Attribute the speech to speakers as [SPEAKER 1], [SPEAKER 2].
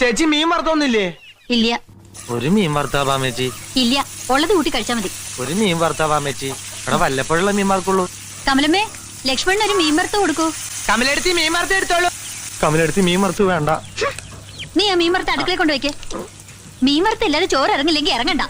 [SPEAKER 1] ചേച്ചി മീൻ വറുത്തൊന്നില്ലേ?
[SPEAKER 2] ഇല്ല.
[SPEAKER 1] ഒരു മീൻ വറുത്താവാമേച്ചി.
[SPEAKER 2] ഇല്ല, ഉള്ളത് കൂട്ടി കഴിച്ചാ മതി.
[SPEAKER 1] ഒരു മീൻ വറുത്താവാമേച്ചി. ഇവിടെ വല്ലപ്പോഴുള്ള മീൻ വറുക്കുള്ളൂ.
[SPEAKER 2] കമലമ്മേ, ലക്ഷ്മണൻ ഒരു മീൻ വറുത്ത് കൊടുക്കൂ.
[SPEAKER 1] കമലെടുത്ത് മീൻ വറുത്ത് എടുത്തോളൂ. കമലെടുത്ത് മീൻ വറുത്ത് വേണ്ട.
[SPEAKER 2] നീ ആ മീൻ വറുത്ത് അടുക്കളയിൽ കൊണ്ടുവയ്ക്ക്. മീൻ വറുത്ത് ഇല്ലാതെ ചോറ് ഇറങ്ങില്ലെങ്കിൽ ഇറങ്ങണ്ട.